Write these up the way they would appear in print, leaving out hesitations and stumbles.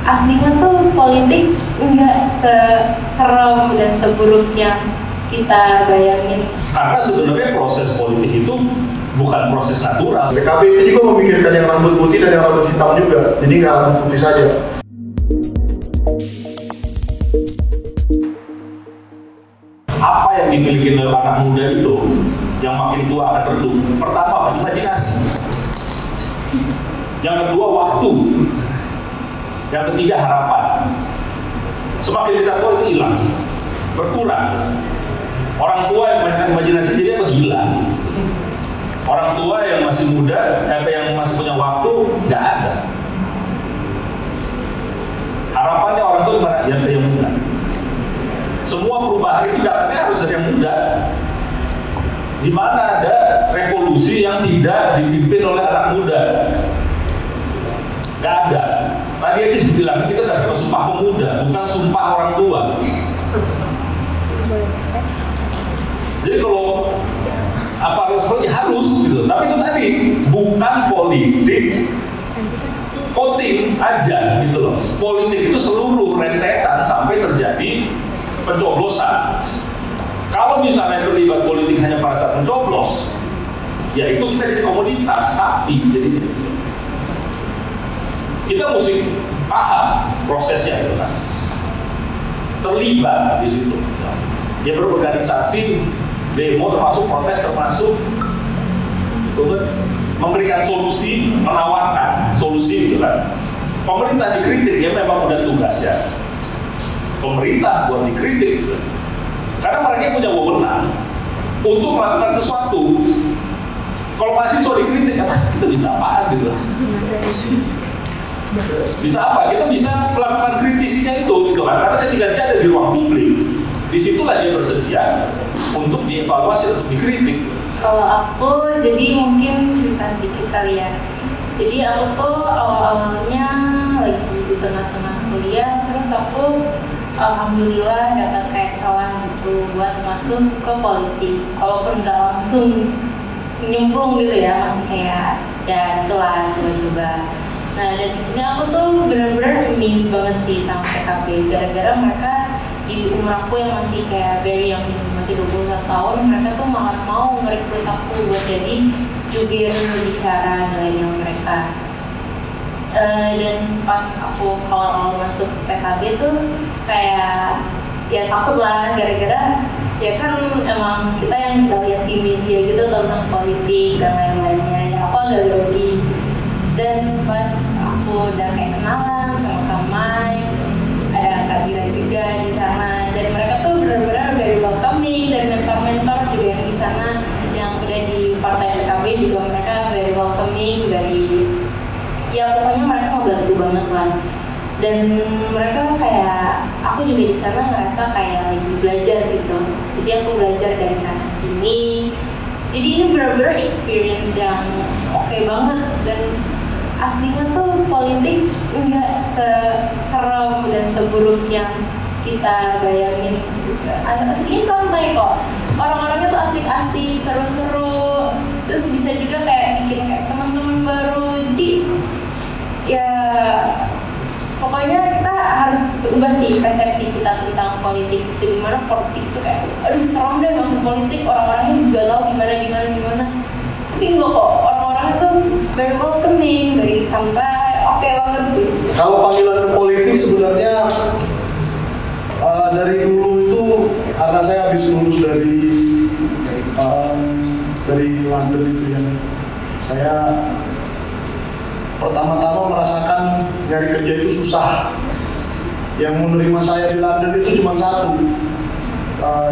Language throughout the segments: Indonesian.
aslinya tuh politik nggak serem dan seburuk yang kita bayangin. Karena sebenarnya proses politik itu bukan proses natural. PKB itu juga memikirkan yang rambut putih dan yang rambut hitam juga, jadi nggak rambut putih saja. Apa yang dimiliki oleh anak muda itu yang makin tua akan redup? Pertama, imajinasi. Yang kedua, waktu. Yang ketiga, harapan. Semakin kita tua itu hilang, berkurang. Orang tua yang banyak imajinasi jadi apa? Gila. Orang tua yang masih muda, yang masih punya waktu, nggak ada. Harapannya orang tua gimana? Yang muda. Semua perubahan itu datangnya harus dari yang muda. Di mana ada revolusi yang tidak dipimpin oleh anak muda? Gak ada. Tadi aja dibilang kita dasarnya sumpah pemuda, bukan sumpah orang tua. Jadi kalau apa harus gitu. Tapi itu tadi bukan politik voting aja gitu loh. Politik itu seluruh rentetan sampai terjadi pencoblosan. Kalau misalnya terlibat politik hanya pada saat mencoblos, ya itu kita jadi komoditas sapi. Jadi kita mesti paham prosesnya gitu kan. Terlibat di situ. Dia berorganisasi, demo termasuk protes termasuk gitu kan. Memberikan solusi, menawarkan solusi gitu kan. Pemerintah dikritik ya memang udah tugasnya. Pemerintah buat dikritik gitu. Karena mereka punya wewenang untuk melakukan sesuatu. Kalau mahasiswa dikritik, kita bisa apa gitu? Bisa apa? Kita bisa melakukan kritisinya itu gitu kan? Karena ketika dia ada di ruang publik, disitulah dia bersedia untuk dievaluasi atau dikritik. Kalau aku, jadi mungkin cerita sedikit kali ya. Jadi aku tuh awal-awalnya lagi di tengah-tengah kuliah, terus aku alhamdulillah dapat kayak celah gitu buat masuk ke politik. Kalaupun nggak langsung nyemplung gitu ya, masih kayak ya itulah coba-coba. Nah dari sini aku tuh benar-benar amazed banget sih sama PKB. Gara-gara mereka di umur aku yang masih kayak very young, masih 21 tahun, mereka tuh malah mau ngerekrut aku buat jadi jubir bicara milenial mereka. Dan pas aku awal-awal masuk PKB tuh kayak ya takut lah, gara-gara ya kan emang kita yang kita lihat di media gitu tentang politik dan lain-lainnya, ya aku agak grogi. Dan pas aku udah kayak kenalan sama Kak Mai, ada Kak Dira juga di sana, dan mereka tuh benar-benar very welcoming, dan mentor-mentor juga yang di sana yang udah di partai PKB juga mereka very welcoming, dari ya pokoknya mereka mau bantu banget lah. Dan mereka kayak aku juga di sana ngerasa kayak lagi belajar gitu. Jadi aku belajar dari sana sini. Jadi ini benar-benar experience yang oke banget, dan aslinya tuh politik nggak serem dan seburuk yang kita bayangin. Aslinya santai kok. Orang-orangnya tuh asik-asik, seru-seru. Terus bisa juga kayak bikin kayak teman-teman baru. Jadi ya pokoknya kita harus ubah sih persepsi kita tentang politik itu, dimana politik itu kayak aduh serem deh masuk politik, orang-orangnya juga tahu gimana. Tapi enggak kok, orang-orang tuh very welcoming, very santai, oke banget sih. Kalau panggilan politik sebenarnya dari dulu itu karena saya habis lulus dari London itu ya, saya pertama-tama merasakan nyari kerja itu susah. Yang menerima saya di London itu cuma satu,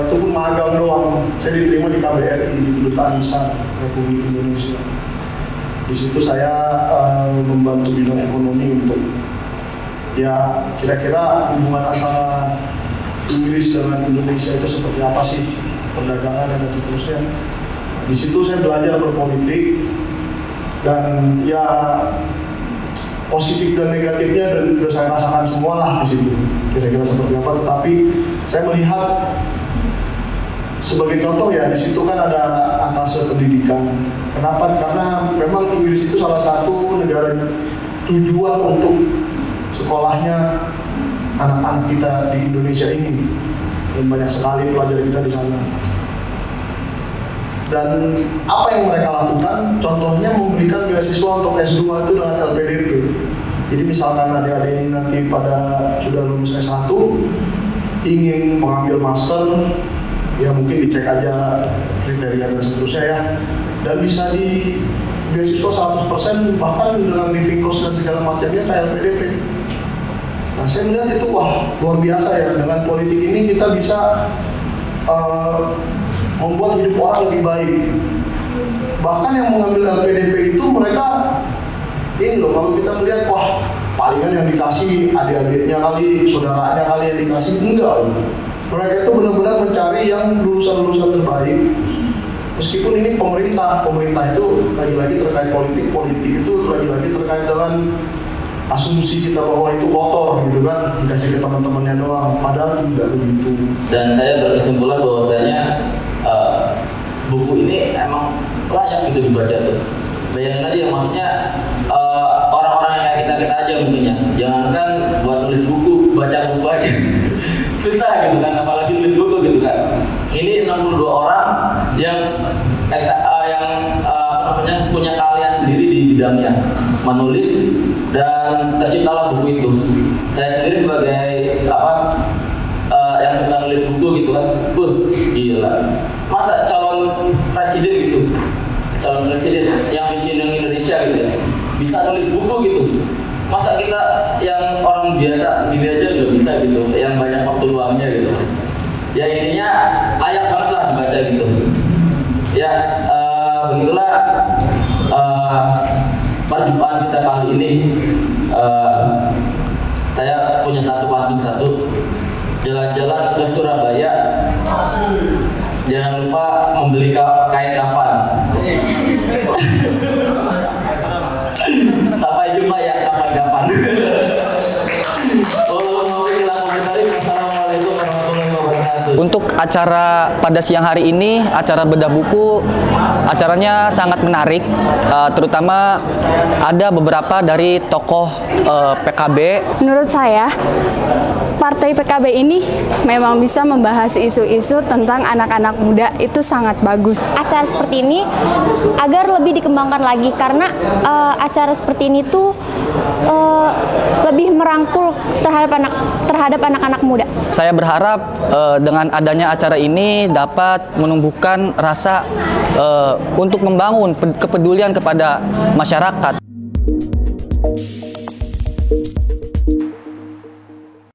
itu pun magang doang. Saya diterima di KBRI, di Kedutaan Besar Republik Indonesia. Di situ saya membantu bidang ekonomi untuk ya kira-kira hubungan antara Inggris dengan Indonesia itu seperti apa sih, perdagangan dan seterusnya. Di situ saya belajar berpolitik, dan ya positif dan negatifnya dan saya rasakan semua lah di situ, kira-kira seperti apa. Tetapi saya melihat sebagai contoh ya, di situ kan ada atas pendidikan. Kenapa? Karena memang Inggris itu salah satu negara tujuan untuk sekolahnya anak-anak kita di Indonesia ini. Dan banyak sekali pelajar kita di sana. Dan apa yang mereka lakukan? Contohnya memberikan beasiswa untuk S2 itu dengan LPDP. Jadi misalkan adik-adik ini nanti pada sudah lulus S1, ingin mengambil master, ya mungkin dicek aja kriteria dan seterusnya ya. Dan bisa di beasiswa 100% bahkan dengan living cost dan segala macamnya kayak LPDP. Nah saya melihat itu wah luar biasa ya, dengan politik ini kita bisa membuat hidup orang lebih baik. Bahkan yang mengambil LPDP itu mereka ini loh, kalau kita melihat wah palingan yang dikasih adik-adiknya kali, saudaranya kali yang dikasih, enggak. Mereka itu benar-benar mencari yang lulusan-lulusan terbaik. Meskipun ini pemerintah itu lagi-lagi terkait politik itu lagi-lagi terkait dengan asumsi kita bahwa itu kotor gitu kan, dikasih ke teman-temannya doang, padahal tidak begitu. Dan saya berkesimpulan bahwasanya buku ini emang layak gitu dibaca tuh. Bayangin aja ya, maksudnya orang-orang yang kayak kita aja mungkinnya, jangankan buat nulis buku, baca buku aja susah gitu kan, apalagi nulis buku gitu kan. Ini 62 orang yang punya keahlian sendiri di bidangnya menulis, dan terciptalah buku itu. Saya sendiri sebagai yang suka nulis buku gitu kan, gila, masa calon presiden yang visioner Indonesia gitu ya, bisa nulis buku gitu. Masa kita yang orang biasa gini aja juga bisa gitu, yang banyak waktu luangnya gitu. Ya intinya layak banget lah dibaca gitu. Ya begitulah perjumpaan kita kali ini. Saya punya satu jalan-jalan ke Surabaya, jangan lupa membeli kain kafan. Sampai jumpa ya kapan-kapan. Untuk acara pada siang hari ini, acara bedah buku, acaranya sangat menarik, terutama ada beberapa dari tokoh PKB. Menurut saya, Partai PKB ini memang bisa membahas isu-isu tentang anak-anak muda, itu sangat bagus. Acara seperti ini agar lebih dikembangkan lagi, karena acara seperti ini tuh lebih merangkul terhadap anak-anak muda. Saya berharap dengan adanya acara ini dapat menumbuhkan rasa untuk membangun kepedulian kepada masyarakat.